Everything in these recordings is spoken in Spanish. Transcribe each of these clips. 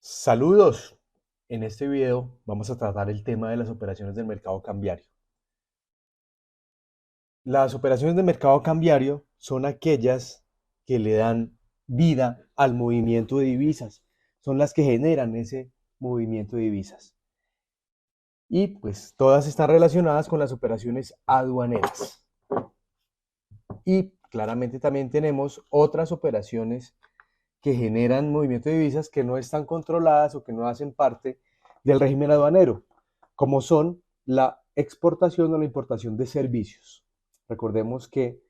Saludos. En este video vamos a tratar el tema de las operaciones del mercado cambiario. Las operaciones de mercado cambiario son aquellas que le dan vida al movimiento de divisas, son las que generan ese movimiento de divisas. Y pues todas están relacionadas con las operaciones aduaneras. Y claramente también tenemos otras operaciones que generan movimiento de divisas que no están controladas o que no hacen parte del régimen aduanero, como son la exportación o la importación de servicios. Recordemos que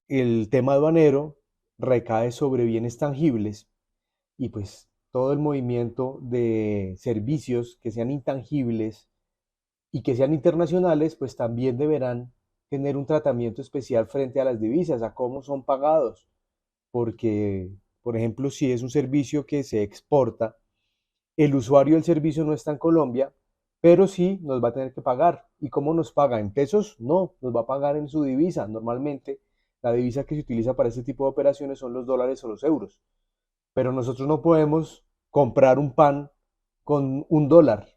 el tema aduanero recae sobre bienes tangibles y pues todo el movimiento de servicios que sean intangibles y que sean internacionales, pues también deberán tener un tratamiento especial frente a las divisas, a cómo son pagados, porque, por ejemplo, si es un servicio que se exporta, el usuario del servicio no está en Colombia, pero sí nos va a tener que pagar. ¿Y cómo nos paga? ¿En pesos? No, nos va a pagar en su divisa. Normalmente la divisa que se utiliza para este tipo de operaciones son los dólares o los euros. Pero nosotros no podemos comprar un pan con $1.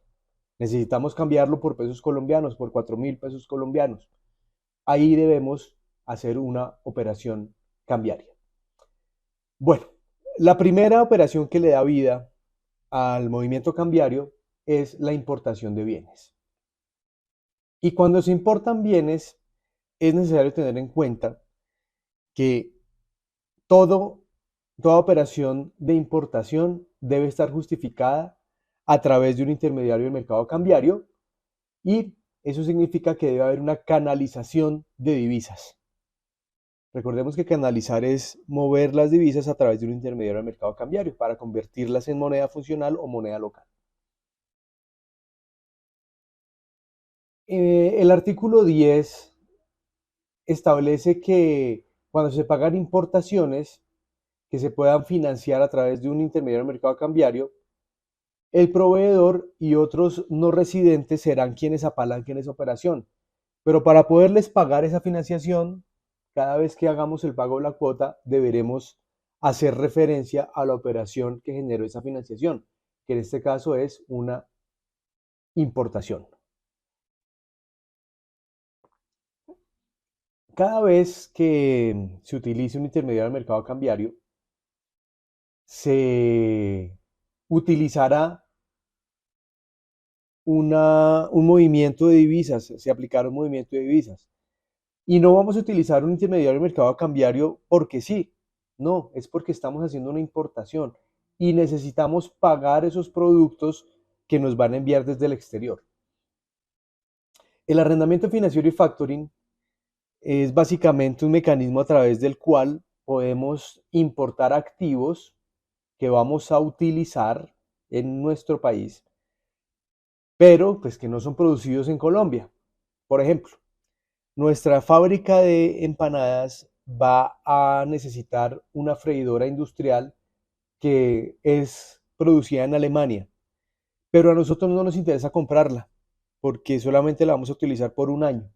Necesitamos cambiarlo por pesos colombianos, por 4.000 pesos colombianos. Ahí debemos hacer una operación cambiaria. Bueno, la primera operación que le da vida al movimiento cambiario es la importación de bienes. Y cuando se importan bienes, es necesario tener en cuenta que todo, toda operación de importación debe estar justificada a través de un intermediario del mercado cambiario y eso significa que debe haber una canalización de divisas. Recordemos que canalizar es mover las divisas a través de un intermediario del mercado cambiario para convertirlas en moneda funcional o moneda local. El artículo 10 establece que cuando se pagan importaciones que se puedan financiar a través de un intermediario del mercado cambiario, el proveedor y otros no residentes serán quienes apalanquen esa operación. Pero para poderles pagar esa financiación, cada vez que hagamos el pago de la cuota, deberemos hacer referencia a la operación que generó esa financiación, que en este caso es una importación. Cada vez que se utilice un intermediario del mercado cambiario, se utilizará un movimiento de divisas, se aplicará un movimiento de divisas. Y no vamos a utilizar un intermediario del mercado cambiario porque sí, no, es porque estamos haciendo una importación y necesitamos pagar esos productos que nos van a enviar desde el exterior. El arrendamiento financiero y factoring es básicamente un mecanismo a través del cual podemos importar activos que vamos a utilizar en nuestro país, pero pues que no son producidos en Colombia. Por ejemplo, nuestra fábrica de empanadas va a necesitar una freidora industrial que es producida en Alemania, pero a nosotros no nos interesa comprarla porque solamente la vamos a utilizar por un año.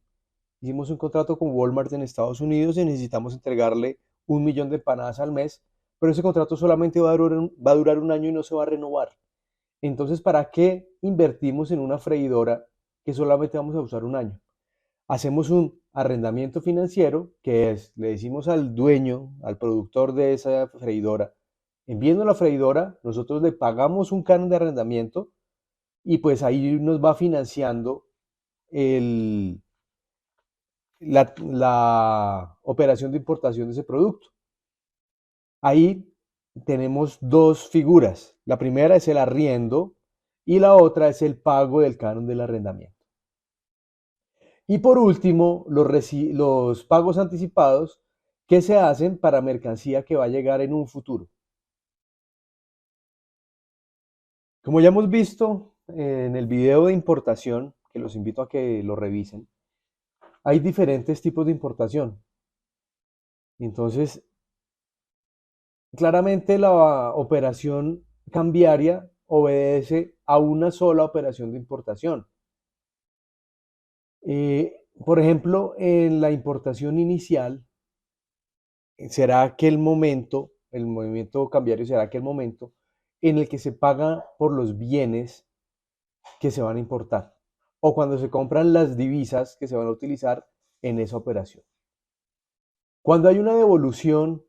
Hicimos un contrato con Walmart en Estados Unidos y necesitamos entregarle 1 millón de empanadas al mes, pero ese contrato solamente va a durar un año y no se va a renovar. Entonces, ¿para qué invertimos en una freidora que solamente vamos a usar un año? Hacemos un arrendamiento financiero, que es, le decimos al dueño, al productor de esa freidora, enviando la freidora, nosotros le pagamos un canon de arrendamiento y pues ahí nos va financiando el, la operación de importación de ese producto. Ahí tenemos dos figuras. La primera es el arriendo y la otra es el pago del canon del arrendamiento. Y por último, los pagos anticipados que se hacen para mercancía que va a llegar en un futuro. Como ya hemos visto en el video de importación, que los invito a que lo revisen, hay diferentes tipos de importación. Entonces, claramente la operación cambiaria obedece a una sola operación de importación. Por ejemplo, en la importación inicial, será aquel momento, el movimiento cambiario será aquel momento en el que se paga por los bienes que se van a importar o cuando se compran las divisas que se van a utilizar en esa operación. Cuando hay una devolución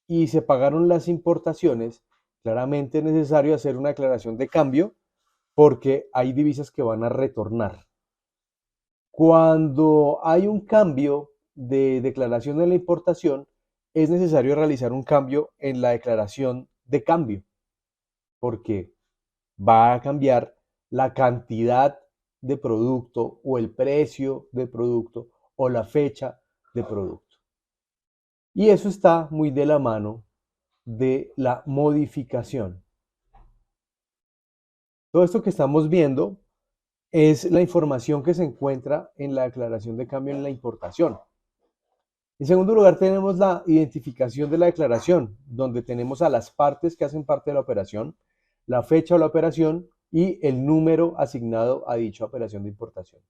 y se pagaron las importaciones, claramente es necesario hacer una declaración de cambio porque hay divisas que van a retornar. Cuando hay un cambio de declaración de la importación, es necesario realizar un cambio en la declaración de cambio, porque va a cambiar la cantidad de producto o el precio de producto o la fecha de producto. Y eso está muy de la mano de la modificación. Todo esto que estamos viendo es la información que se encuentra en la declaración de cambio en la importación. En segundo lugar, tenemos la identificación de la declaración, donde tenemos a las partes que hacen parte de la operación, la fecha de la operación y el número asignado a dicha operación de importación.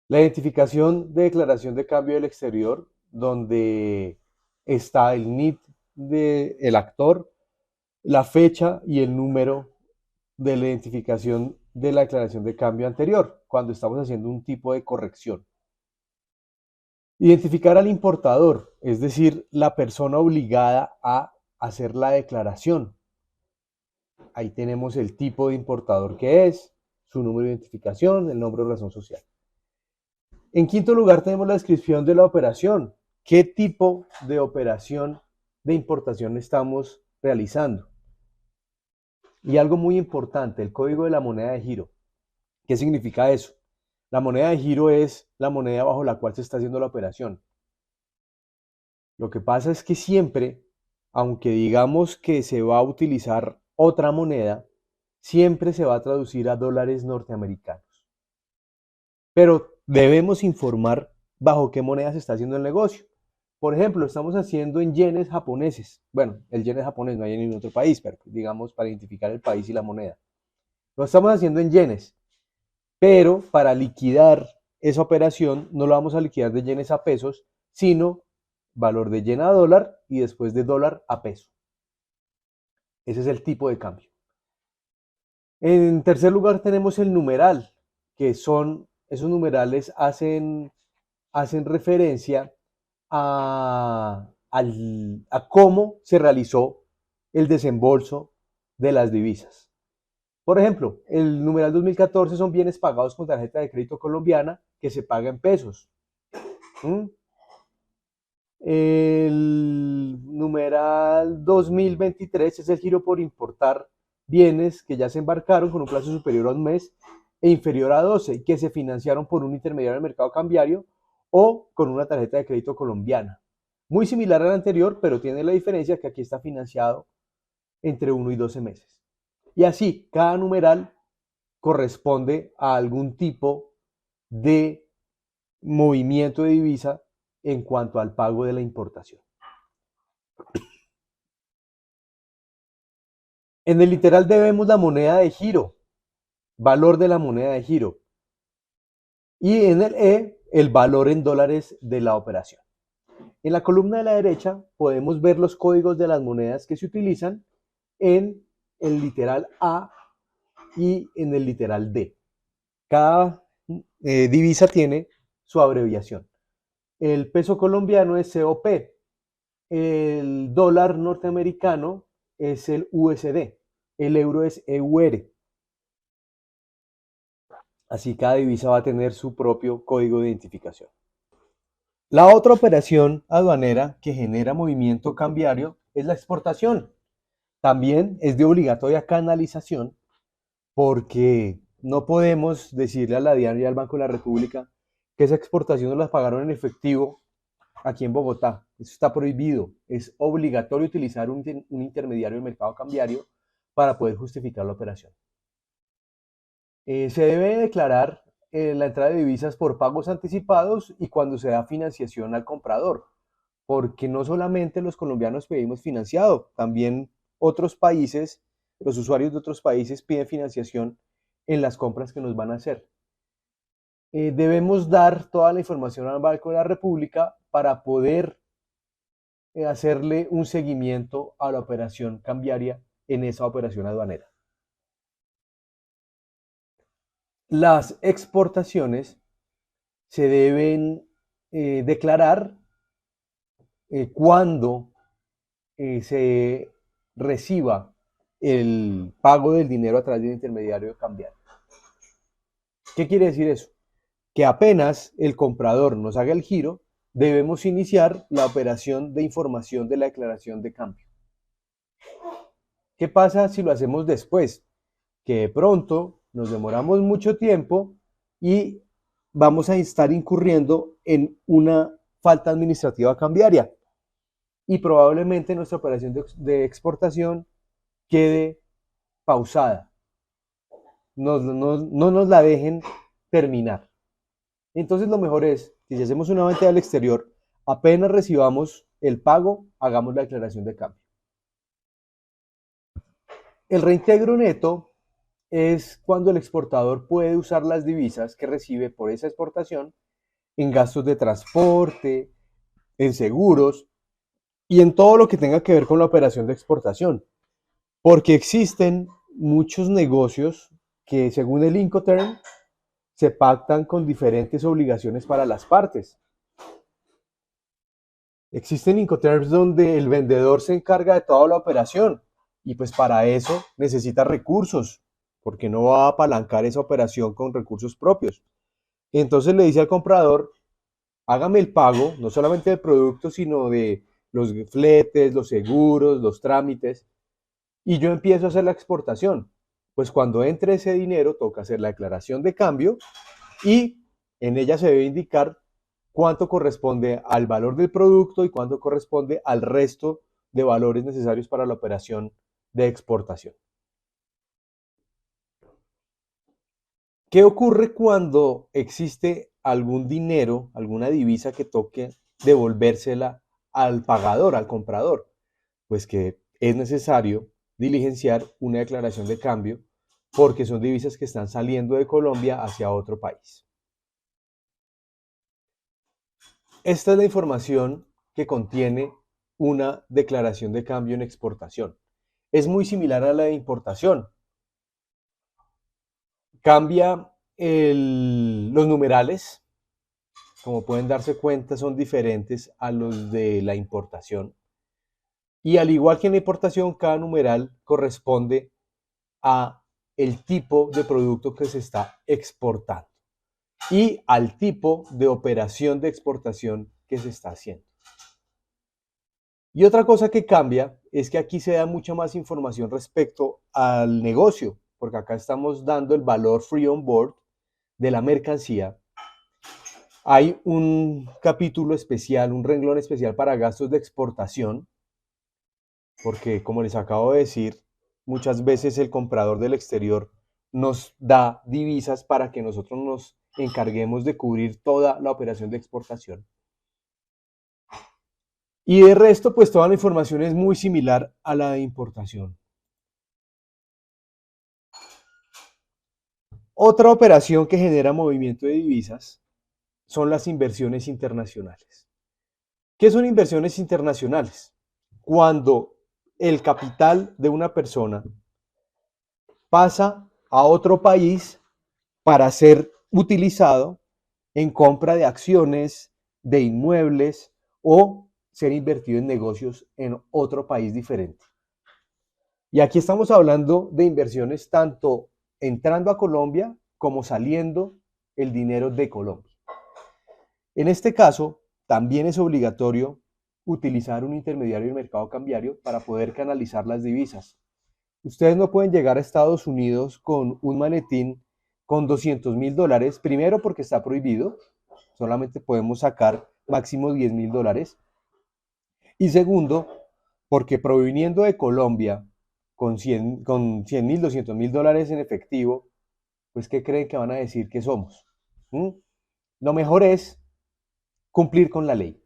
La identificación de declaración de cambio del exterior, donde está el NIT del actor, la fecha y el número de la identificación de la declaración de cambio anterior, cuando estamos haciendo un tipo de corrección. Identificar al importador, es decir, la persona obligada a hacer la declaración. Ahí tenemos el tipo de importador que es, su número de identificación, el nombre o razón social. En quinto lugar tenemos la descripción de la operación. ¿Qué tipo de operación de importación estamos realizando? Y algo muy importante, el código de la moneda de giro. ¿Qué significa eso? La moneda de giro es la moneda bajo la cual se está haciendo la operación. Lo que pasa es que siempre, aunque digamos que se va a utilizar otra moneda, siempre se va a traducir a dólares norteamericanos. Pero debemos informar bajo qué moneda se está haciendo el negocio. Por ejemplo, estamos haciendo en yenes japoneses. Bueno, el yen es japonés, no hay en ningún otro país, pero digamos para identificar el país y la moneda. Lo estamos haciendo en yenes, pero para liquidar esa operación no lo vamos a liquidar de yenes a pesos, sino valor de yen a dólar y después de dólar a peso. Ese es el tipo de cambio. En tercer lugar tenemos el numeral, que son, esos numerales hacen referencia a cómo se realizó el desembolso de las divisas. Por ejemplo, el numeral 2014 son bienes pagados con tarjeta de crédito colombiana que se paga en pesos. ¿Mm? El numeral 2023 es el giro por importar bienes que ya se embarcaron con un plazo superior a un mes e inferior a 12 y que se financiaron por un intermediario del mercado cambiario o con una tarjeta de crédito colombiana. Muy similar al anterior, pero tiene la diferencia que aquí está financiado entre 1 y 12 meses. Y así, cada numeral corresponde a algún tipo de movimiento de divisa en cuanto al pago de la importación. En el literal debemos la moneda de giro, valor de la moneda de giro. Y en el E, el valor en dólares de la operación. En la columna de la derecha podemos ver los códigos de las monedas que se utilizan en el literal A y en el literal D. Cada divisa tiene su abreviación. El peso colombiano es COP, el dólar norteamericano es el USD, el euro es EUR. Así cada divisa va a tener su propio código de identificación. La otra operación aduanera que genera movimiento cambiario es la exportación. También es de obligatoria canalización porque no podemos decirle a la DIAN y al Banco de la República que esa exportación no la pagaron en efectivo aquí en Bogotá. Eso está prohibido. Es obligatorio utilizar un intermediario del mercado cambiario para poder justificar la operación. Se debe declarar la entrada de divisas por pagos anticipados y cuando se da financiación al comprador, porque no solamente los colombianos pedimos financiado, también otros países, los usuarios de otros países piden financiación en las compras que nos van a hacer. Debemos dar toda la información al Banco de la República para poder hacerle un seguimiento a la operación cambiaria en esa operación aduanera. Las exportaciones se deben declarar cuando se reciba el pago del dinero a través de un intermediario cambiario. ¿Qué quiere decir eso? Que apenas el comprador nos haga el giro, debemos iniciar la operación de información de la declaración de cambio. ¿Qué pasa si lo hacemos después? Que de pronto nos demoramos mucho tiempo y vamos a estar incurriendo en una falta administrativa cambiaria y probablemente nuestra operación de exportación quede pausada. No nos la dejen terminar. Entonces lo mejor es que si hacemos una venta al exterior, apenas recibamos el pago, hagamos la declaración de cambio. El reintegro neto es cuando el exportador puede usar las divisas que recibe por esa exportación en gastos de transporte, en seguros y en todo lo que tenga que ver con la operación de exportación. Porque existen muchos negocios que según el Incoterm se pactan con diferentes obligaciones para las partes. Existen Incoterms donde el vendedor se encarga de toda la operación y pues para eso necesita recursos, porque no va a apalancar esa operación con recursos propios. Entonces le dice al comprador, hágame el pago, no solamente del producto, sino de los fletes, los seguros, los trámites, y yo empiezo a hacer la exportación. Pues cuando entre ese dinero toca hacer la declaración de cambio y en ella se debe indicar cuánto corresponde al valor del producto y cuánto corresponde al resto de valores necesarios para la operación de exportación. ¿Qué ocurre cuando existe algún dinero, alguna divisa que toque devolvérsela al pagador, al comprador? Pues que es necesario diligenciar una declaración de cambio porque son divisas que están saliendo de Colombia hacia otro país. Esta es la información que contiene una declaración de cambio en exportación. Es muy similar a la de importación. Cambia los numerales, como pueden darse cuenta, son diferentes a los de la importación. Y al igual que en la importación, cada numeral corresponde a el tipo de producto que se está exportando y al tipo de operación de exportación que se está haciendo. Y otra cosa que cambia es que aquí se da mucha más información respecto al negocio, porque acá estamos dando el valor free on board de la mercancía. Hay un capítulo especial, un renglón especial para gastos de exportación, porque como les acabo de decir, muchas veces el comprador del exterior nos da divisas para que nosotros nos encarguemos de cubrir toda la operación de exportación. Y de resto, pues toda la información es muy similar a la de importación. Otra operación que genera movimiento de divisas son las inversiones internacionales. ¿Qué son inversiones internacionales? Cuando el capital de una persona pasa a otro país para ser utilizado en compra de acciones, de inmuebles o ser invertido en negocios en otro país diferente. Y aquí estamos hablando de inversiones tanto entrando a Colombia como saliendo el dinero de Colombia. En este caso, también es obligatorio utilizar un intermediario del mercado cambiario para poder canalizar las divisas. Ustedes no pueden llegar a Estados Unidos con un maletín con $200,000, primero porque está prohibido, solamente podemos sacar máximo $10,000, y segundo, porque proviniendo de Colombia con 100 mil, $200,000 en efectivo, pues ¿qué creen que van a decir que somos? Lo mejor es cumplir con la ley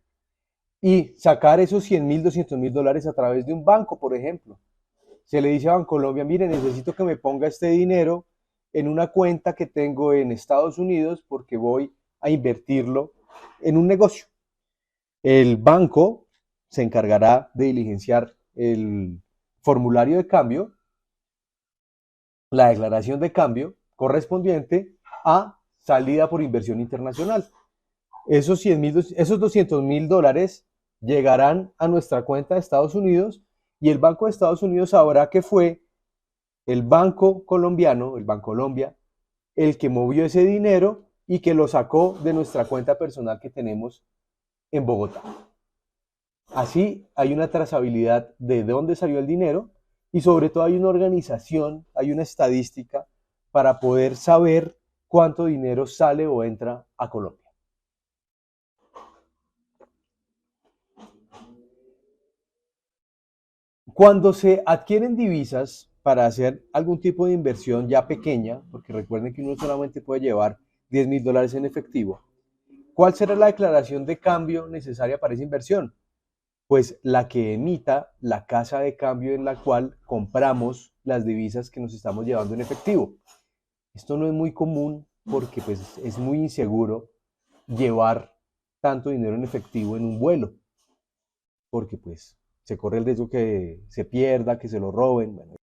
y sacar esos 100,000, $200,000 a través de un banco, por ejemplo. Se le dice a Bancolombia, mire, necesito que me ponga este dinero en una cuenta que tengo en Estados Unidos porque voy a invertirlo en un negocio. El banco se encargará de diligenciar el formulario de cambio la declaración de cambio correspondiente a salida por inversión internacional. Esos 200.000 dólares llegarán a nuestra cuenta de Estados Unidos y el Banco de Estados Unidos sabrá que fue el Banco Colombiano, el Bancolombia, el que movió ese dinero y que lo sacó de nuestra cuenta personal que tenemos en Bogotá. Así hay una trazabilidad de dónde salió el dinero y sobre todo hay una organización, hay una estadística para poder saber cuánto dinero sale o entra a Colombia. Cuando se adquieren divisas para hacer algún tipo de inversión ya pequeña, porque recuerden que uno solamente puede llevar 10.000 dólares en efectivo, ¿cuál será la declaración de cambio necesaria para esa inversión? Pues la que emita la casa de cambio en la cual compramos las divisas que nos estamos llevando en efectivo. Esto no es muy común porque pues, es muy inseguro llevar tanto dinero en efectivo en un vuelo, porque pues se corre el riesgo que se pierda, que se lo roben. Bueno,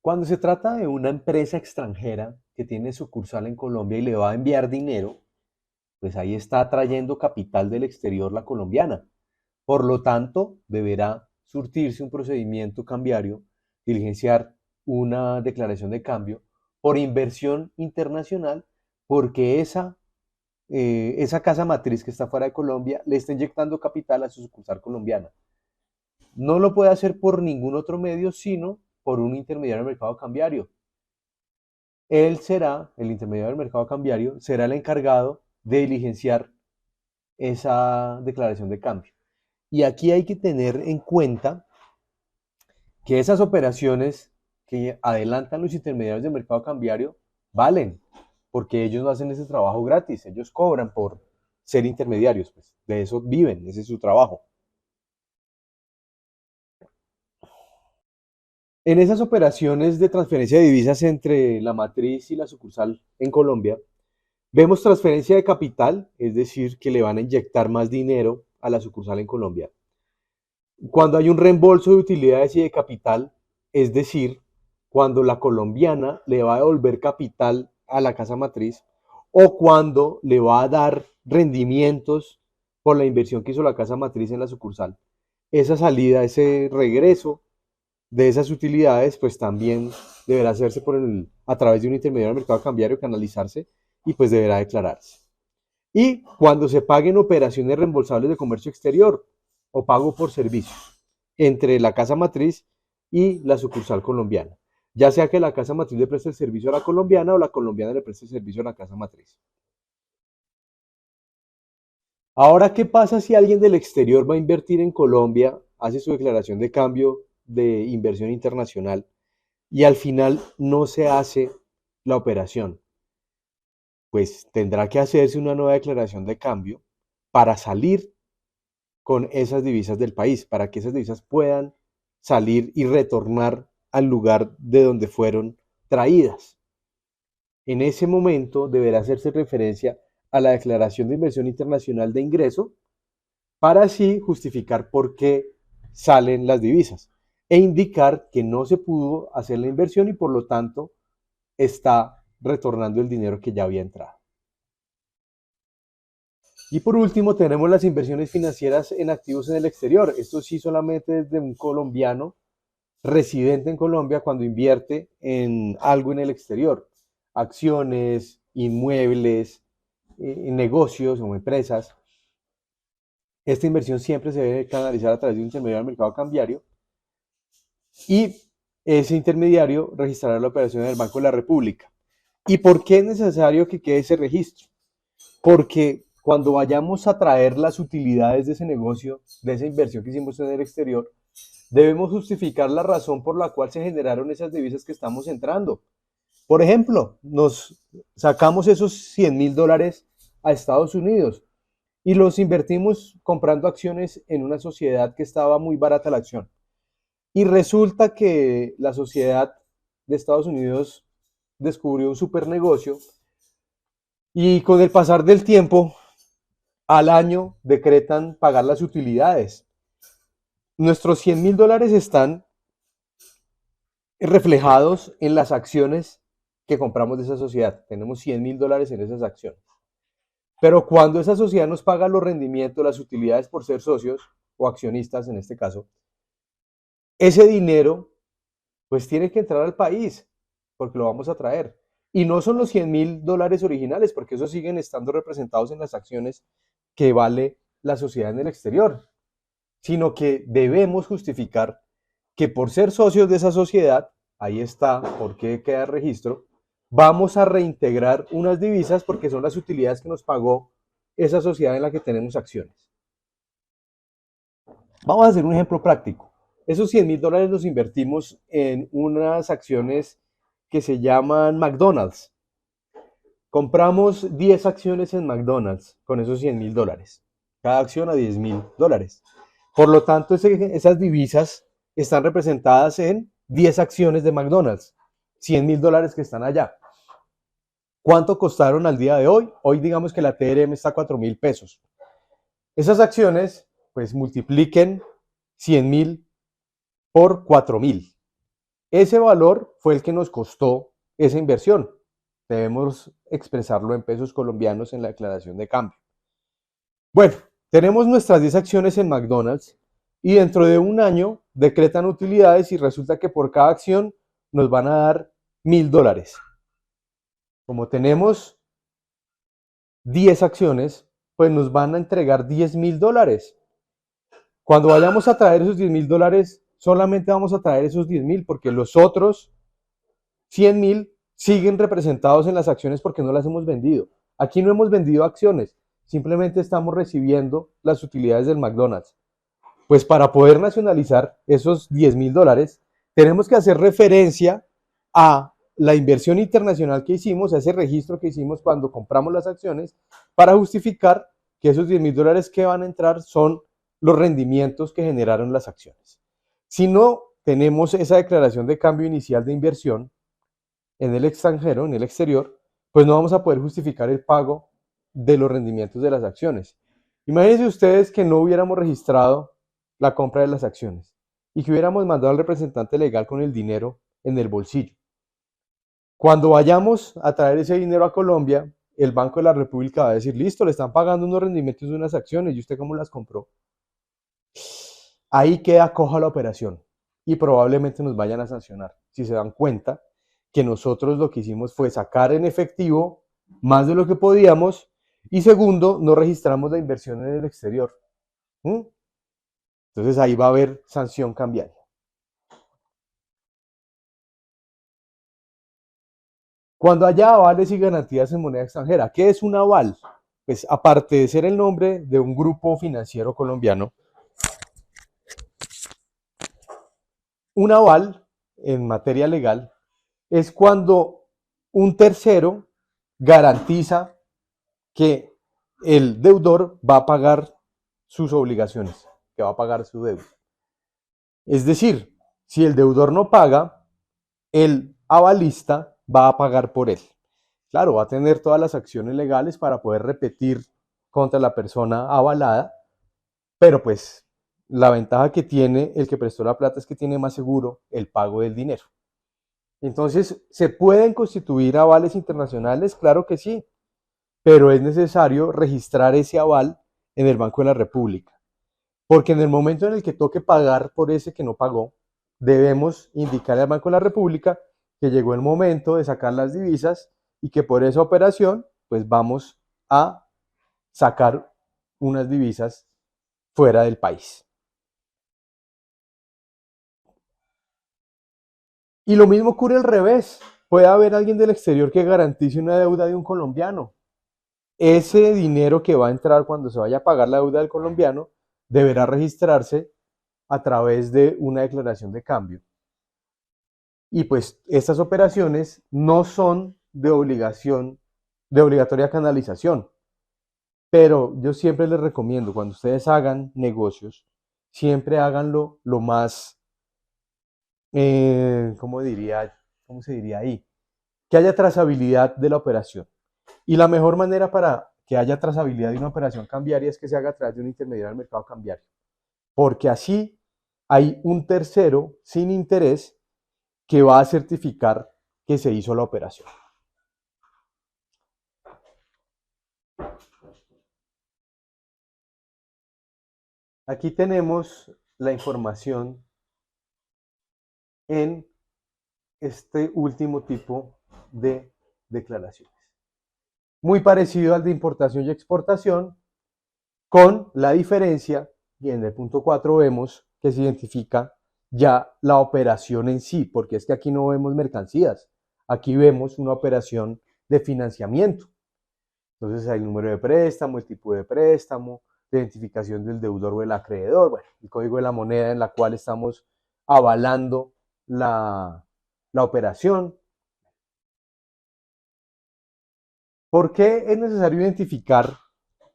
cuando se trata de una empresa extranjera que tiene sucursal en Colombia y le va a enviar dinero, pues ahí está trayendo capital del exterior la colombiana. Por lo tanto, deberá surtirse un procedimiento cambiario, diligenciar una declaración de cambio por inversión internacional, porque esa casa matriz que está fuera de Colombia le está inyectando capital a su sucursal colombiana. No lo puede hacer por ningún otro medio, sino por un intermediario del mercado cambiario. Él será, el intermediario del mercado cambiario, será el encargado de diligenciar esa declaración de cambio. Y aquí hay que tener en cuenta que esas operaciones que adelantan los intermediarios del mercado cambiario valen, porque ellos no hacen ese trabajo gratis, ellos cobran por ser intermediarios, pues de eso viven, ese es su trabajo. En esas operaciones de transferencia de divisas entre la matriz y la sucursal en Colombia, vemos transferencia de capital, es decir, que le van a inyectar más dinero a la sucursal en Colombia. Cuando hay un reembolso de utilidades y de capital, es decir, cuando la colombiana le va a devolver capital a la casa matriz o cuando le va a dar rendimientos por la inversión que hizo la casa matriz en la sucursal. Esa salida, ese regreso de esas utilidades, pues también deberá hacerse a través de un intermediario del mercado cambiario, canalizarse y pues deberá declararse. Y cuando se paguen operaciones reembolsables de comercio exterior o pago por servicios entre la casa matriz y la sucursal colombiana, ya sea que la casa matriz le preste el servicio a la colombiana o la colombiana le preste el servicio a la casa matriz. Ahora, ¿qué pasa si alguien del exterior va a invertir en Colombia, hace su declaración de cambio de inversión internacional y al final no se hace la operación? Pues tendrá que hacerse una nueva declaración de cambio para salir con esas divisas del país, para que esas divisas puedan salir y retornar al lugar de donde fueron traídas. En ese momento deberá hacerse referencia a la declaración de inversión internacional de ingreso para así justificar por qué salen las divisas e indicar que no se pudo hacer la inversión y por lo tanto está retornando el dinero que ya había entrado. Y por último tenemos las inversiones financieras en activos en el exterior. Esto sí solamente es de un colombiano residente en Colombia cuando invierte en algo en el exterior, acciones, inmuebles, negocios o empresas. Esta inversión siempre se debe canalizar a través de un intermediario del mercado cambiario y ese intermediario registrará la operación en el Banco de la República. ¿Y por qué es necesario que quede ese registro? Porque cuando vayamos a traer las utilidades de ese negocio, de esa inversión que hicimos en el exterior, debemos justificar la razón por la cual se generaron esas divisas que estamos entrando. Por ejemplo, nos sacamos esos 100.000 dólares a Estados Unidos y los invertimos comprando acciones en una sociedad que estaba muy barata la acción. Y resulta que la sociedad de Estados Unidos descubrió un super negocio y con el pasar del tiempo, al año decretan pagar las utilidades. Nuestros 100.000 dólares están reflejados en las acciones que compramos de esa sociedad. Tenemos $100.000 en esas acciones. Pero cuando esa sociedad nos paga los rendimientos, las utilidades por ser socios o accionistas en este caso, ese dinero pues tiene que entrar al país porque lo vamos a traer. Y no son los $100.000 originales, porque esos siguen estando representados en las acciones que vale la sociedad en el exterior, sino que debemos justificar que por ser socios de esa sociedad, ahí está, por qué queda registro, vamos a reintegrar unas divisas porque son las utilidades que nos pagó esa sociedad en la que tenemos acciones. Vamos a hacer un ejemplo práctico. Esos $100.000 los invertimos en unas acciones que se llaman McDonald's. Compramos 10 acciones en McDonald's con esos $100.000. Cada acción a $10.000. Por lo tanto, esas divisas están representadas en 10 acciones de McDonald's. $100.000 que están allá. ¿Cuánto costaron al día de hoy? Hoy digamos que la TRM está a 4.000 pesos. Esas acciones, pues multipliquen 100.000 por 4.000. Ese valor fue el que nos costó esa inversión. Debemos expresarlo en pesos colombianos en la declaración de cambio. Bueno, tenemos nuestras 10 acciones en McDonald's y dentro de un año decretan utilidades y resulta que por cada acción nos van a dar $1.000. Como tenemos 10 acciones, pues nos van a entregar $10.000. Cuando vayamos a traer esos $10.000, solamente vamos a traer esos 10.000 porque los otros 100.000 siguen representados en las acciones porque no las hemos vendido. Aquí no hemos vendido acciones, simplemente estamos recibiendo las utilidades del McDonald's. Pues para poder nacionalizar esos $10.000, tenemos que hacer referencia a la inversión internacional que hicimos, a ese registro que hicimos cuando compramos las acciones, para justificar que esos $10.000 que van a entrar son los rendimientos que generaron las acciones. Si no tenemos esa declaración de cambio inicial de inversión en el extranjero, en el exterior, pues no vamos a poder justificar el pago de los rendimientos de las acciones. Imagínense ustedes que no hubiéramos registrado la compra de las acciones y que hubiéramos mandado al representante legal con el dinero en el bolsillo. Cuando vayamos a traer ese dinero a Colombia, el Banco de la República va a decir, listo, le están pagando unos rendimientos de unas acciones, ¿y usted cómo las compró? Ahí queda coja la operación y probablemente nos vayan a sancionar si se dan cuenta que nosotros lo que hicimos fue sacar en efectivo más de lo que podíamos y segundo, no registramos la inversión en el exterior. Entonces ahí va a haber sanción cambiaria. Cuando haya avales y garantías en moneda extranjera, ¿qué es un aval? Pues aparte de ser el nombre de un grupo financiero colombiano, un aval en materia legal es cuando un tercero garantiza que el deudor va a pagar sus obligaciones, que va a pagar su deuda. Es decir, si el deudor no paga, el avalista va a pagar por él. Claro, va a tener todas las acciones legales para poder repetir contra la persona avalada, pero pues la ventaja que tiene el que prestó la plata es que tiene más seguro el pago del dinero. Entonces, ¿se pueden constituir avales internacionales? Claro que sí, pero es necesario registrar ese aval en el Banco de la República, porque en el momento en el que toque pagar por ese que no pagó, debemos indicarle al Banco de la República que llegó el momento de sacar las divisas y que por esa operación, pues vamos a sacar unas divisas fuera del país. Y lo mismo ocurre al revés. Puede haber alguien del exterior que garantice una deuda de un colombiano. Ese dinero que va a entrar cuando se vaya a pagar la deuda del colombiano deberá registrarse a través de una declaración de cambio. Y pues estas operaciones no son de obligatoria canalización. Pero yo siempre les recomiendo, cuando ustedes hagan negocios, siempre háganlo lo más, ¿cómo se diría ahí? Que haya trazabilidad de la operación. Y la mejor manera para que haya trazabilidad de una operación cambiaria es que se haga a través de un intermediario del mercado cambiario. Porque así hay un tercero sin interés que va a certificar que se hizo la operación. Aquí tenemos la información en este último tipo de declaraciones. Muy parecido al de importación y exportación, con la diferencia, y en el punto 4 vemos que se identifica ya la operación en sí, porque es que aquí no vemos mercancías, aquí vemos una operación de financiamiento. Entonces hay el número de préstamo, el tipo de préstamo, la identificación del deudor o el acreedor, bueno, el código de la moneda en la cual estamos avalando la operación. ¿Por qué es necesario identificar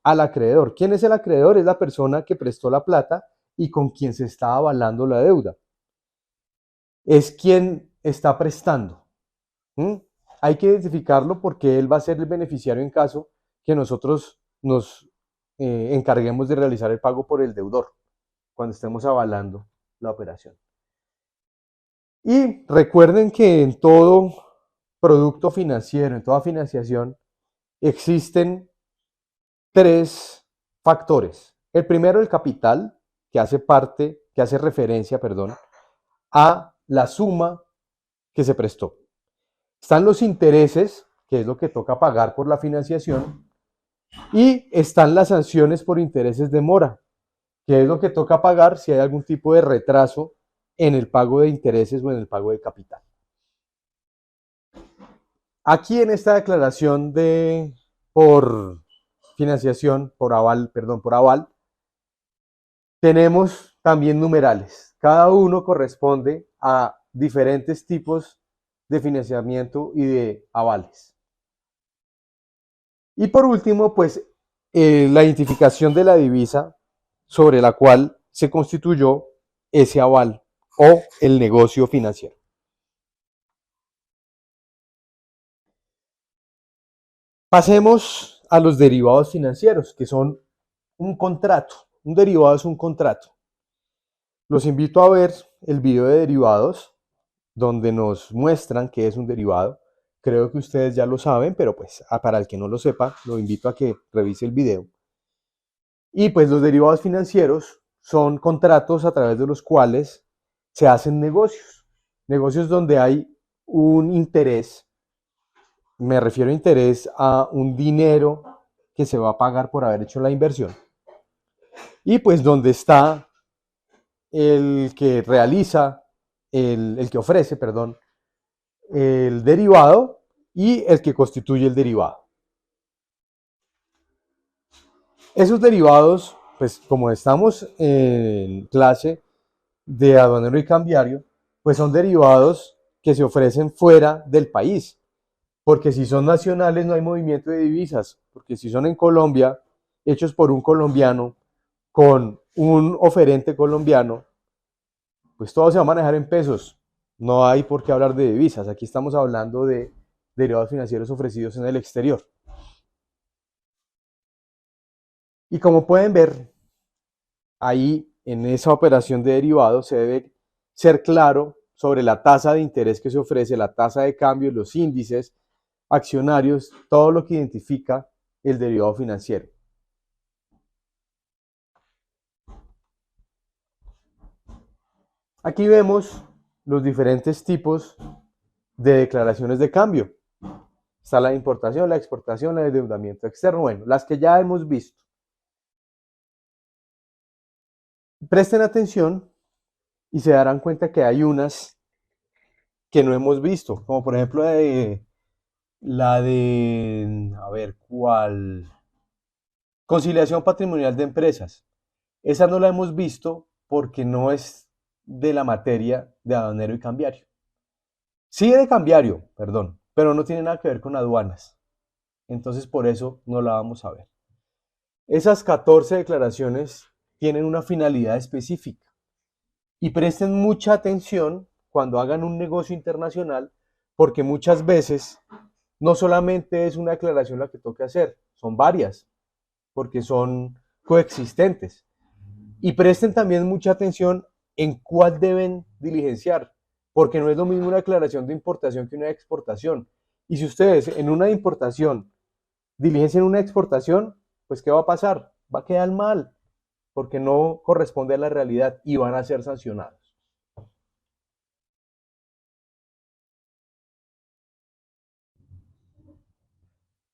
al acreedor? ¿Quién es el acreedor? Es la persona que prestó la plata y con quien se está avalando la deuda. Es quien está prestando. ¿Mm? Hay que identificarlo porque él va a ser el beneficiario en caso que nosotros nos encarguemos de realizar el pago por el deudor cuando estemos avalando la operación. Y recuerden que en todo producto financiero, en toda financiación, existen tres factores. El primero, el capital, que hace referencia, perdón, a la suma que se prestó. Están los intereses, que es lo que toca pagar por la financiación, y están las sanciones por intereses de mora, que es lo que toca pagar si hay algún tipo de retraso en el pago de intereses o en el pago de capital. Aquí en esta declaración por financiación, por aval, tenemos también numerales. Cada uno corresponde a diferentes tipos de financiamiento y de avales. Y por último, pues la identificación de la divisa sobre la cual se constituyó ese aval o el negocio financiero. Pasemos a los derivados financieros, que son un contrato. Un derivado es un contrato. Los invito a ver el video de derivados, donde nos muestran qué es un derivado. Creo que ustedes ya lo saben, pero pues para el que no lo sepa, lo invito a que revise el video. Y pues los derivados financieros son contratos a través de los cuales se hacen negocios. Negocios donde hay un interés, me refiero a interés a un dinero que se va a pagar por haber hecho la inversión. Y pues donde está el que realiza, el que ofrece, perdón, el derivado y el que constituye el derivado. Esos derivados, pues como estamos en clase de aduanero y cambiario, pues son derivados que se ofrecen fuera del país, porque si son nacionales no hay movimiento de divisas, porque si son en Colombia, hechos por un colombiano, con un oferente colombiano, pues todo se va a manejar en pesos, no hay por qué hablar de divisas, aquí estamos hablando de derivados financieros ofrecidos en el exterior. Y como pueden ver, ahí en esa operación de derivados se debe ser claro sobre la tasa de interés que se ofrece, la tasa de cambio, los índices accionarios, todo lo que identifica el derivado financiero. Aquí vemos los diferentes tipos de declaraciones de cambio. Está la importación, la exportación, el endeudamiento externo, bueno, las que ya hemos visto. Presten atención y se darán cuenta que hay unas que no hemos visto, como por ejemplo la de, a ver, ¿cuál? Conciliación patrimonial de empresas. Esa no la hemos visto porque no es de la materia de aduanero y cambiario. Sí de cambiario, perdón, pero no tiene nada que ver con aduanas. Entonces por eso no la vamos a ver. Esas 14 declaraciones tienen una finalidad específica y presten mucha atención cuando hagan un negocio internacional porque muchas veces no solamente es una declaración la que toca hacer, son varias porque son coexistentes. Y presten también mucha atención en cuál deben diligenciar, porque no es lo mismo una declaración de importación que una exportación. Y si ustedes en una importación diligencian una exportación, pues ¿qué va a pasar? Va a quedar mal, porque no corresponde a la realidad y van a ser sancionados.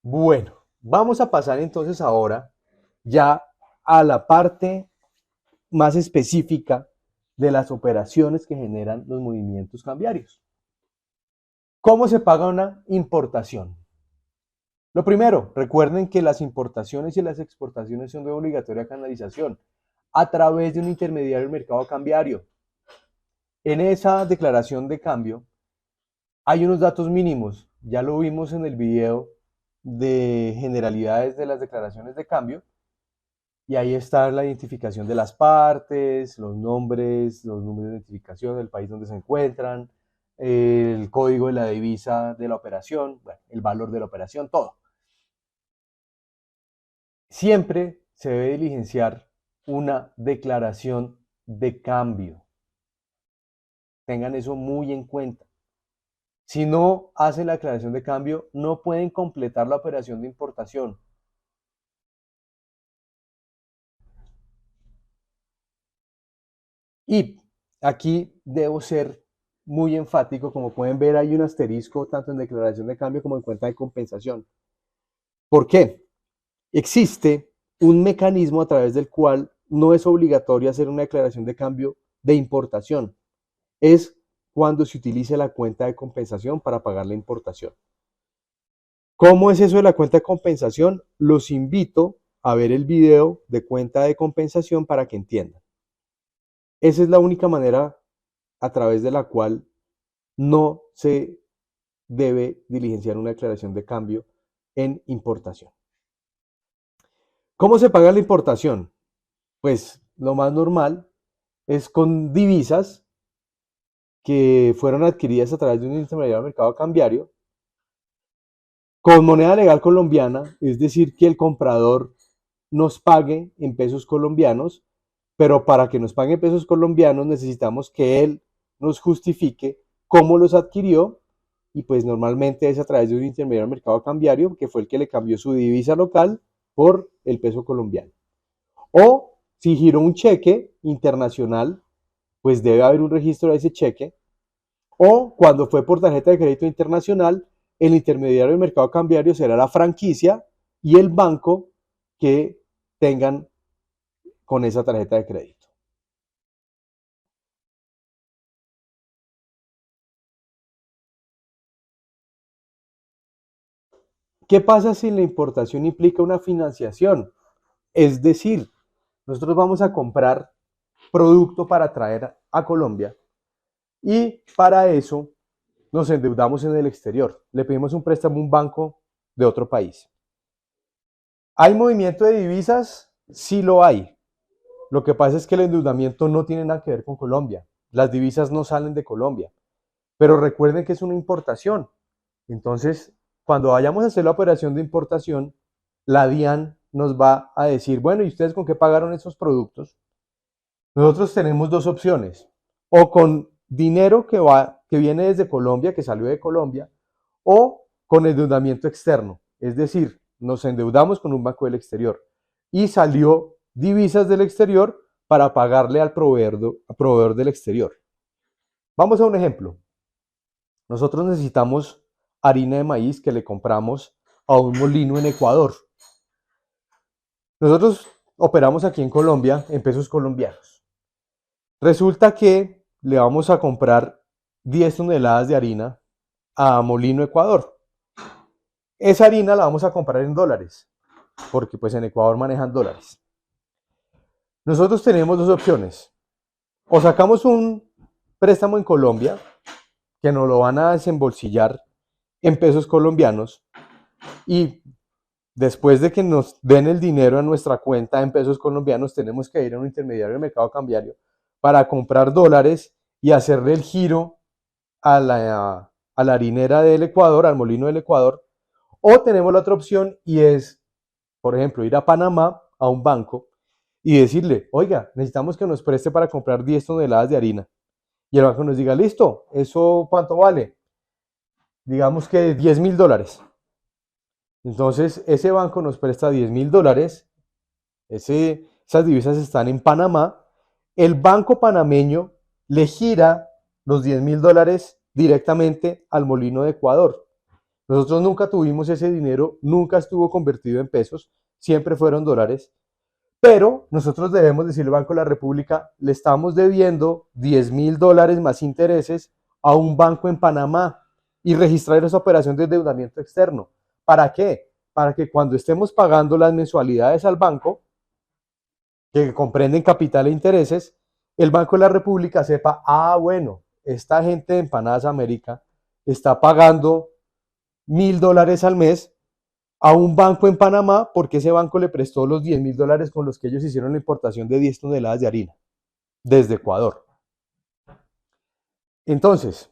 Bueno, vamos a pasar entonces ahora ya a la parte más específica de las operaciones que generan los movimientos cambiarios. ¿Cómo se paga una importación? Lo primero, recuerden que las importaciones y las exportaciones son de obligatoria canalización a través de un intermediario del mercado cambiario. En esa declaración de cambio hay unos datos mínimos, ya lo vimos en el video de generalidades de las declaraciones de cambio, y ahí está la identificación de las partes, los nombres, los números de identificación del país donde se encuentran, el código de la divisa de la operación, bueno, el valor de la operación, todo. Siempre se debe diligenciar una declaración de cambio. Tengan eso muy en cuenta. Si no hacen la declaración de cambio, no pueden completar la operación de importación. Y aquí debo ser muy enfático, como pueden ver hay un asterisco tanto en declaración de cambio como en cuenta de compensación. ¿Por qué? Existe un mecanismo a través del cual no es obligatorio hacer una declaración de cambio de importación. Es cuando se utilice la cuenta de compensación para pagar la importación. ¿Cómo es eso de la cuenta de compensación? Los invito a ver el video de cuenta de compensación para que entiendan. Esa es la única manera a través de la cual no se debe diligenciar una declaración de cambio en importación. ¿Cómo se paga la importación? Pues lo más normal es con divisas que fueron adquiridas a través de un intermediario del mercado cambiario, con moneda legal colombiana, es decir, que el comprador nos pague en pesos colombianos, pero para que nos pague en pesos colombianos necesitamos que él nos justifique cómo los adquirió, y pues normalmente es a través de un intermediario del mercado cambiario, que fue el que le cambió su divisa local por el peso colombiano. O si giró un cheque internacional, pues debe haber un registro de ese cheque. O cuando fue por tarjeta de crédito internacional, el intermediario del mercado cambiario será la franquicia y el banco que tengan con esa tarjeta de crédito. ¿Qué pasa si la importación implica una financiación? Es decir, nosotros vamos a comprar producto para traer a Colombia y para eso nos endeudamos en el exterior. Le pedimos un préstamo a un banco de otro país. ¿Hay movimiento de divisas? Sí lo hay. Lo que pasa es que el endeudamiento no tiene nada que ver con Colombia. Las divisas no salen de Colombia. Pero recuerden que es una importación. Entonces, cuando vayamos a hacer la operación de importación, la DIAN nos va a decir, bueno, ¿y ustedes con qué pagaron esos productos? Nosotros tenemos dos opciones, o con dinero que viene desde Colombia, que salió de Colombia, o con endeudamiento externo, es decir, nos endeudamos con un banco del exterior y salió divisas del exterior para pagarle al proveedor del exterior. Vamos a un ejemplo. Nosotros necesitamos harina de maíz que le compramos a un molino en Ecuador. Nosotros operamos aquí en Colombia en pesos colombianos. Resulta que le vamos a comprar 10 toneladas de harina a Molino Ecuador. Esa harina la vamos a comprar en dólares, porque pues en Ecuador manejan dólares. Nosotros tenemos dos opciones. O sacamos un préstamo en Colombia, que nos lo van a desembolsillar en pesos colombianos, y después de que nos den el dinero a nuestra cuenta en pesos colombianos, tenemos que ir a un intermediario del mercado cambiario para comprar dólares y hacerle el giro a la harinera del Ecuador, al molino del Ecuador. O tenemos la otra opción y es, por ejemplo, ir a Panamá, a un banco, y decirle, oiga, necesitamos que nos preste para comprar 10 toneladas de harina. y el banco nos diga, listo, ¿eso cuánto vale? Digamos que $10.000. Entonces, ese banco nos presta $10.000, esas divisas están en Panamá, el banco panameño le gira los $10.000 directamente al molino de Ecuador. Nosotros nunca tuvimos ese dinero, nunca estuvo convertido en pesos, siempre fueron dólares, pero nosotros debemos decirle al Banco de la República, le estamos debiendo $10.000 más intereses a un banco en Panamá y registrar esa operación de endeudamiento externo. ¿Para qué? Para que cuando estemos pagando las mensualidades al banco, que comprenden capital e intereses, el Banco de la República sepa, bueno, esta gente de Empanadas América está pagando $1.000 al mes a un banco en Panamá porque ese banco le prestó los $10.000 con los que ellos hicieron la importación de 10 toneladas de harina desde Ecuador. Entonces,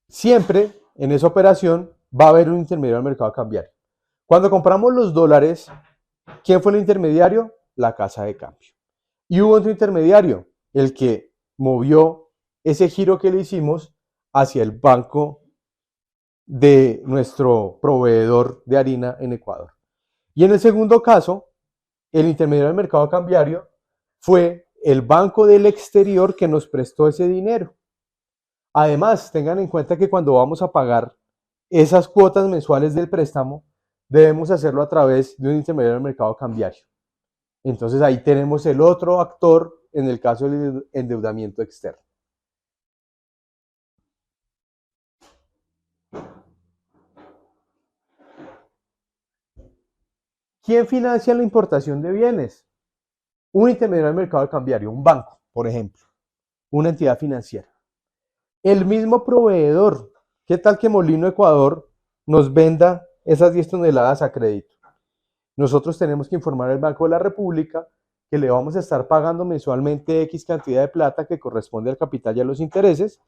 siempre en esa operación va a haber un intermediario al mercado cambiario. Cuando compramos los dólares, ¿quién fue el intermediario? La casa de cambio. Y hubo otro intermediario, el que movió ese giro que le hicimos hacia el banco de nuestro proveedor de harina en Ecuador. Y en el segundo caso, el intermediario del mercado cambiario fue el banco del exterior que nos prestó ese dinero. Además, tengan en cuenta que cuando vamos a pagar esas cuotas mensuales del préstamo, debemos hacerlo a través de un intermediario del mercado cambiario. Entonces ahí tenemos el otro actor en el caso del endeudamiento externo. ¿Quién financia la importación de bienes? Un intermediario del mercado cambiario, un banco, por ejemplo, una entidad financiera. El mismo proveedor, ¿qué tal que Molino Ecuador nos venda esas 10 toneladas a crédito? Nosotros tenemos que informar al Banco de la República que le vamos a estar pagando mensualmente X cantidad de plata que corresponde al capital y a los intereses,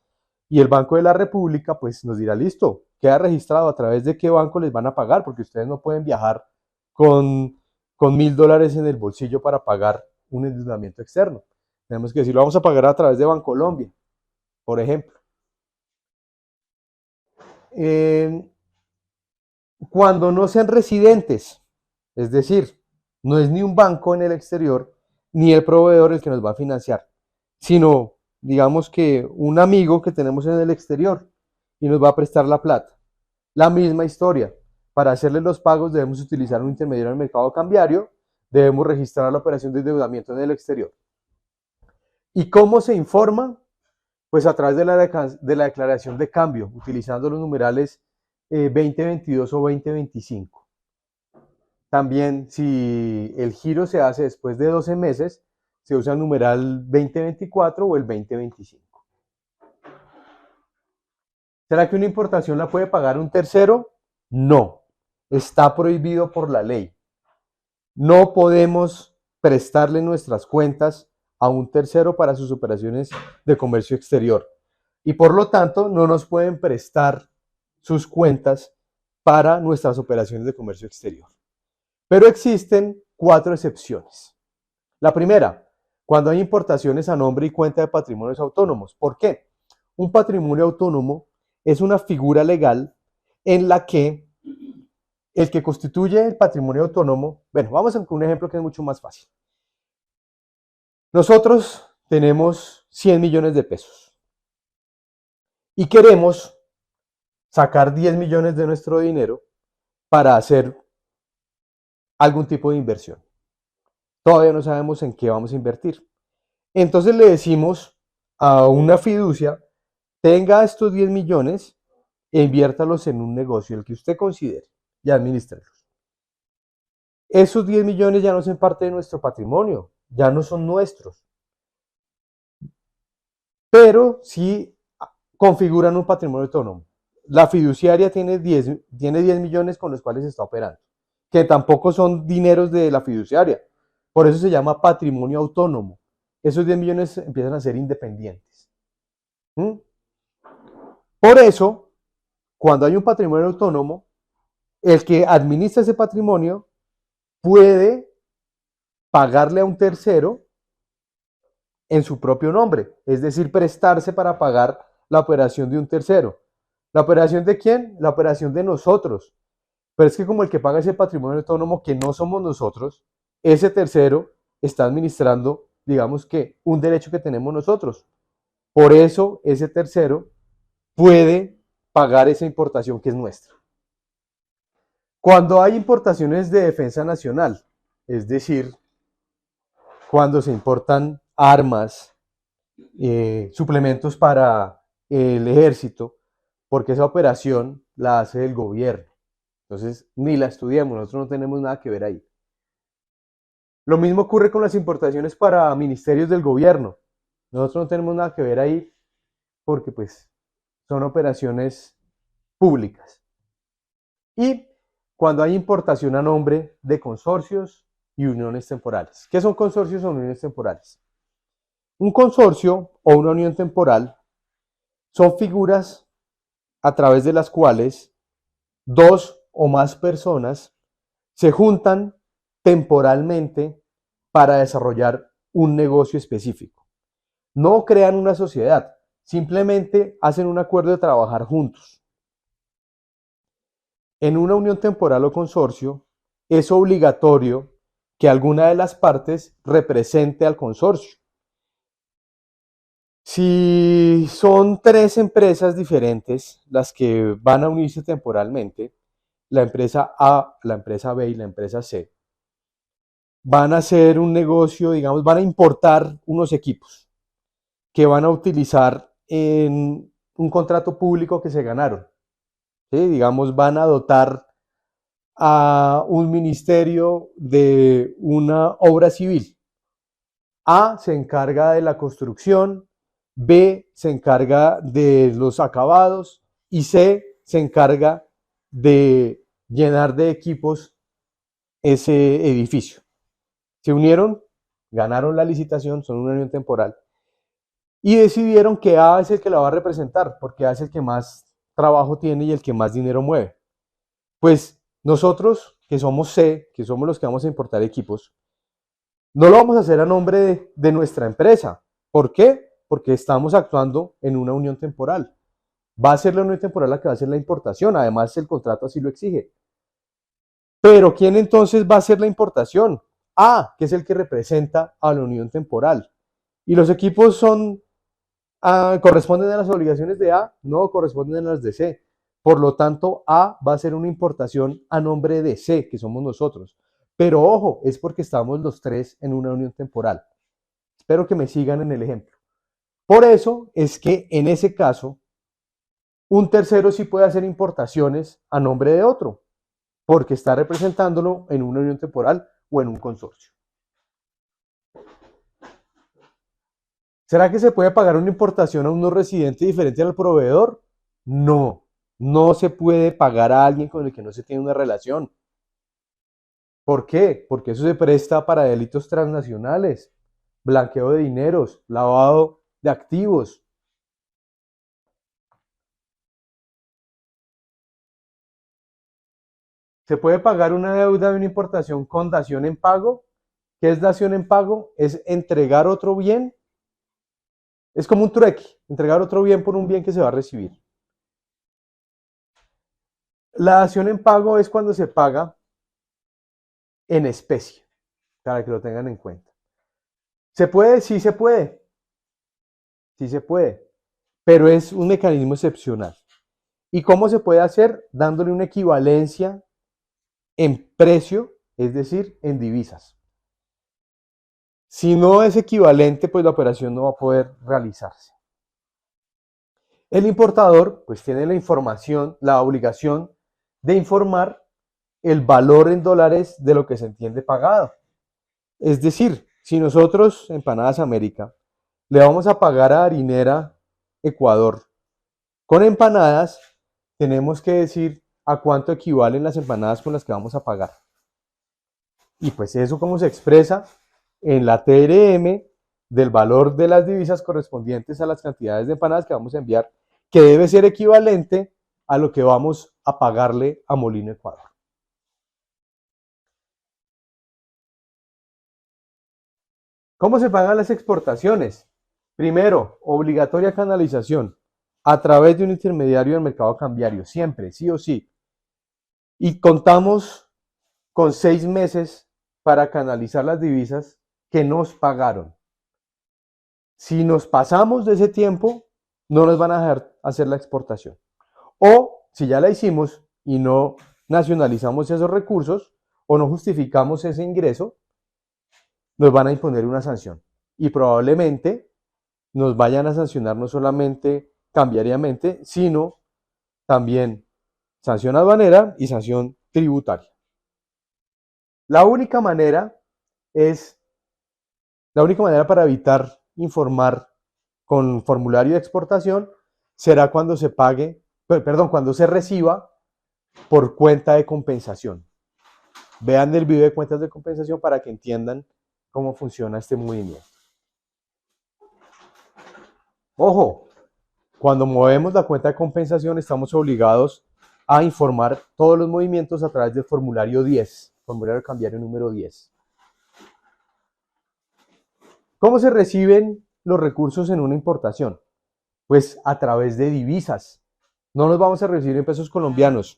y el Banco de la República pues nos dirá, listo, queda registrado a través de qué banco les van a pagar, porque ustedes no pueden viajar con $1.000 en el bolsillo para pagar un endeudamiento externo. Tenemos que decir, lo vamos a pagar a través de Bancolombia, por ejemplo. Cuando no sean residentes, es decir, no es ni un banco en el exterior, ni el proveedor el que nos va a financiar, sino, digamos que un amigo que tenemos en el exterior y nos va a prestar la plata. La misma historia. Para hacerle los pagos debemos utilizar un intermediario en el mercado cambiario, debemos registrar la operación de endeudamiento en el exterior. ¿Y cómo se informa? Pues a través de la declaración de cambio, utilizando los numerales 2022 o 2025. También, si el giro se hace después de 12 meses, se usa el numeral 2024 o el 2025. ¿Será que una importación la puede pagar un tercero? No, está prohibido por la ley. No podemos prestarle nuestras cuentas a un tercero para sus operaciones de comercio exterior. Y por lo tanto, no nos pueden prestar sus cuentas para nuestras operaciones de comercio exterior. Pero existen 4 excepciones. La primera, cuando hay importaciones a nombre y cuenta de patrimonios autónomos. ¿Por qué? Un patrimonio autónomo es una figura legal en la que el que constituye el patrimonio autónomo, bueno, vamos a un ejemplo que es mucho más fácil. Nosotros tenemos 100 millones de pesos y queremos sacar 10 millones de nuestro dinero para hacer algún tipo de inversión. Todavía no sabemos en qué vamos a invertir. Entonces le decimos a una fiducia, tenga estos 10 millones e inviértalos en un negocio, el que usted considere, y administrelos. Esos 10 millones ya no son parte de nuestro patrimonio, ya no son nuestros, pero sí configuran un patrimonio autónomo. La fiduciaria tiene 10 millones con los cuales está operando, que tampoco son dineros de la fiduciaria, por eso se llama patrimonio autónomo. Esos 10 millones empiezan a ser independientes. Por eso, cuando hay un patrimonio autónomo, el que administra ese patrimonio puede pagarle a un tercero en su propio nombre, es decir, prestarse para pagar la operación de un tercero. ¿La operación de quién? La operación de nosotros. Pero es que como el que paga ese patrimonio autónomo que no somos nosotros, ese tercero está administrando, digamos que, un derecho que tenemos nosotros. Por eso ese tercero puede pagar esa importación que es nuestra. Cuando hay importaciones de defensa nacional, es decir, cuando se importan armas, suplementos para el ejército, porque esa operación la hace el gobierno. Entonces, ni la estudiamos, nosotros no tenemos nada que ver ahí. Lo mismo ocurre con las importaciones para ministerios del gobierno. Nosotros no tenemos nada que ver ahí porque pues son operaciones públicas. Y cuando hay importación a nombre de consorcios y uniones temporales. ¿Qué son consorcios o uniones temporales? Un consorcio o una unión temporal son figuras a través de las cuales dos o más personas se juntan temporalmente para desarrollar un negocio específico. No crean una sociedad, simplemente hacen un acuerdo de trabajar juntos. En una unión temporal o consorcio, es obligatorio que alguna de las partes represente al consorcio. Si son tres empresas diferentes las que van a unirse temporalmente, la empresa A, la empresa B y la empresa C, van a hacer un negocio, digamos, van a importar unos equipos que van a utilizar en un contrato público que se ganaron. ¿Sí? Digamos, van a dotar a un ministerio de una obra civil. A se encarga de la construcción, B se encarga de los acabados y C se encarga de llenar de equipos ese edificio. Se unieron, ganaron la licitación, son una unión temporal y decidieron que A es el que la va a representar porque A es el que más trabajo tiene y el que más dinero mueve. Pues nosotros, que somos C, que somos los que vamos a importar equipos, no lo vamos a hacer a nombre de nuestra empresa. ¿Por qué? Porque estamos actuando en una unión temporal. Va a ser la unión temporal la que va a hacer la importación, además el contrato así lo exige. Pero ¿quién entonces va a hacer la importación? A, que es el que representa a la unión temporal. ¿Y los equipos corresponden a las obligaciones de A? No, corresponden a las de C. Por lo tanto, A va a ser una importación a nombre de C, que somos nosotros. Pero ojo, es porque estamos los tres en una unión temporal. Espero que me sigan en el ejemplo. Por eso es que en ese caso, un tercero sí puede hacer importaciones a nombre de otro, porque está representándolo en una unión temporal o en un consorcio. ¿Será que se puede pagar una importación a un no residente diferente al proveedor? No, no se puede pagar a alguien con el que no se tiene una relación. ¿Por qué? Porque eso se presta para delitos transnacionales, blanqueo de dineros, lavado de activos. ¿Se puede pagar una deuda de una importación con dación en pago? ¿Qué es dación en pago? Es entregar otro bien. Es como un trueque, entregar otro bien por un bien que se va a recibir. La dación en pago es cuando se paga en especie, para que lo tengan en cuenta. ¿Se puede? Sí se puede. Sí se puede. Pero es un mecanismo excepcional. ¿Y cómo se puede hacer? Dándole una equivalencia en precio, es decir, en divisas. Si no es equivalente, pues la operación no va a poder realizarse. El importador, pues tiene la información, la obligación de informar el valor en dólares de lo que se entiende pagado. Es decir, si nosotros, Empanadas América, le vamos a pagar a Harinera Ecuador con empanadas, tenemos que decir a cuánto equivalen las empanadas con las que vamos a pagar. Y pues eso cómo se expresa en la TRM del valor de las divisas correspondientes a las cantidades de empanadas que vamos a enviar, que debe ser equivalente a lo que vamos a pagarle a Molino Ecuador. ¿Cómo se pagan las exportaciones? Primero, obligatoria canalización a través de un intermediario del mercado cambiario, siempre, sí o sí. Y contamos con 6 meses para canalizar las divisas que nos pagaron. Si nos pasamos de ese tiempo, no nos van a dejar hacer la exportación. O si ya la hicimos y no nacionalizamos esos recursos o no justificamos ese ingreso, nos van a imponer una sanción. Y probablemente nos vayan a sancionar no solamente cambiariamente, sino también sanción aduanera y sanción tributaria. La única manera es, la única manera para evitar informar con formulario de exportación será cuando se pague, perdón, cuando se reciba por cuenta de compensación. Vean el video de cuentas de compensación para que entiendan cómo funciona este movimiento. Ojo, cuando movemos la cuenta de compensación estamos obligados a informar todos los movimientos a través del formulario 10, formulario cambiario número 10. ¿Cómo se reciben los recursos en una importación? Pues a través de divisas. No los vamos a recibir en pesos colombianos,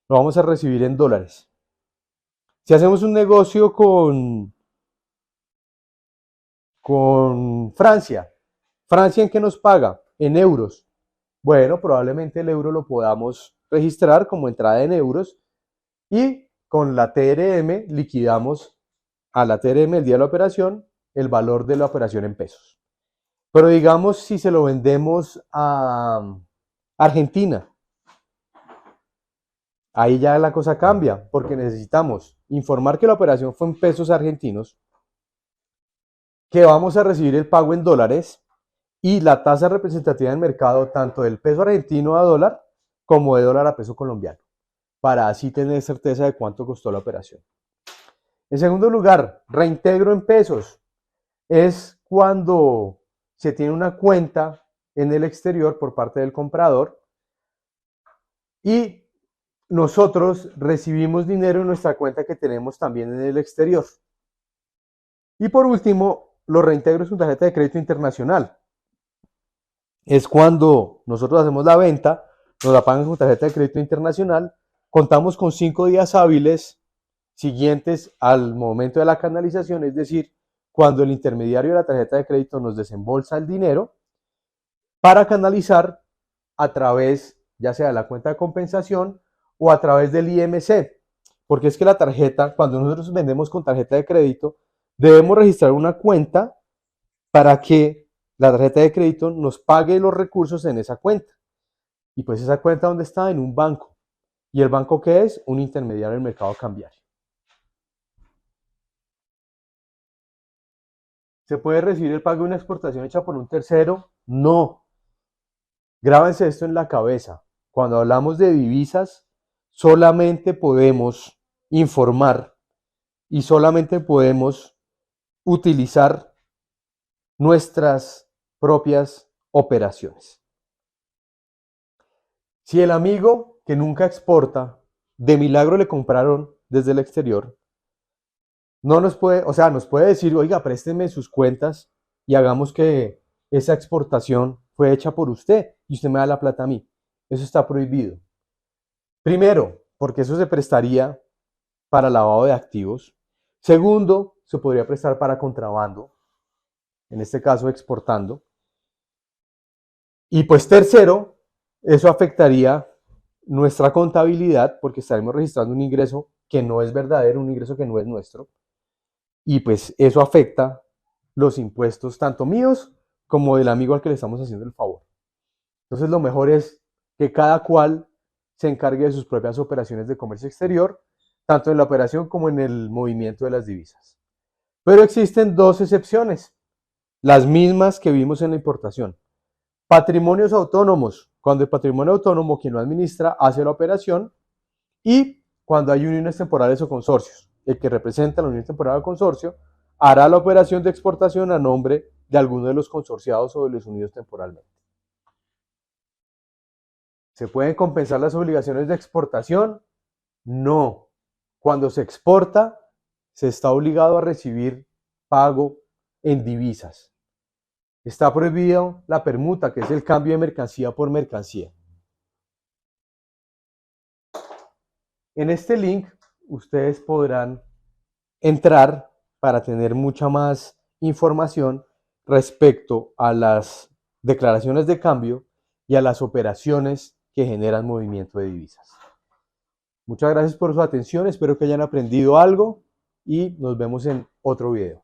lo vamos a recibir en dólares. Si hacemos un negocio con Francia, ¿Francia en qué nos paga? En euros. Bueno, probablemente el euro lo podamos registrar como entrada en euros y con la TRM liquidamos a la TRM el día de la operación el valor de la operación en pesos. Pero digamos si se lo vendemos a Argentina, ahí ya la cosa cambia porque necesitamos informar que la operación fue en pesos argentinos, que vamos a recibir el pago en dólares y la tasa representativa del mercado tanto del peso argentino a dólar como de dólar a peso colombiano, para así tener certeza de cuánto costó la operación. En segundo lugar, reintegro en pesos. Es cuando se tiene una cuenta en el exterior por parte del comprador y nosotros recibimos dinero en nuestra cuenta que tenemos también en el exterior. Y por último, los reintegros con tarjeta de crédito internacional. Es cuando nosotros hacemos la venta, nos la pagan con tarjeta de crédito internacional, contamos con 5 días hábiles siguientes al momento de la canalización, es decir, cuando el intermediario de la tarjeta de crédito nos desembolsa el dinero para canalizar a través ya sea de la cuenta de compensación o a través del IMC, porque es que la tarjeta, cuando nosotros vendemos con tarjeta de crédito, debemos registrar una cuenta para que la tarjeta de crédito nos pague los recursos en esa cuenta. Y pues esa cuenta, ¿dónde está? En un banco. ¿Y el banco qué es? Un intermediario del mercado cambiario. ¿Se puede recibir el pago de una exportación hecha por un tercero? No. Grábense esto en la cabeza. Cuando hablamos de divisas, solamente podemos informar y solamente podemos utilizar nuestras propias operaciones. Si el amigo que nunca exporta, de milagro le compraron desde el exterior, no nos puede, o sea, nos puede decir, oiga, présteme sus cuentas y hagamos que esa exportación fue hecha por usted y usted me da la plata a mí. Eso está prohibido. Primero, porque eso se prestaría para lavado de activos. Segundo, se podría prestar para contrabando, en este caso exportando. Y pues tercero, eso afectaría nuestra contabilidad porque estaremos registrando un ingreso que no es verdadero, un ingreso que no es nuestro. Y pues eso afecta los impuestos tanto míos como del amigo al que le estamos haciendo el favor. Entonces lo mejor es que cada cual se encargue de sus propias operaciones de comercio exterior, tanto en la operación como en el movimiento de las divisas. Pero existen dos excepciones, las mismas que vimos en la importación. Patrimonios autónomos, cuando el patrimonio autónomo quien lo administra hace la operación, y cuando hay uniones temporales o consorcios. El que representa la unión temporal o consorcio hará la operación de exportación a nombre de alguno de los consorciados o de los unidos temporalmente. ¿Se pueden compensar las obligaciones de exportación? No. Cuando se exporta, se está obligado a recibir pago en divisas. Está prohibido la permuta, que es el cambio de mercancía por mercancía. En este link ustedes podrán entrar para tener mucha más información respecto a las declaraciones de cambio y a las operaciones que generan movimiento de divisas. Muchas gracias por su atención, espero que hayan aprendido algo y nos vemos en otro video.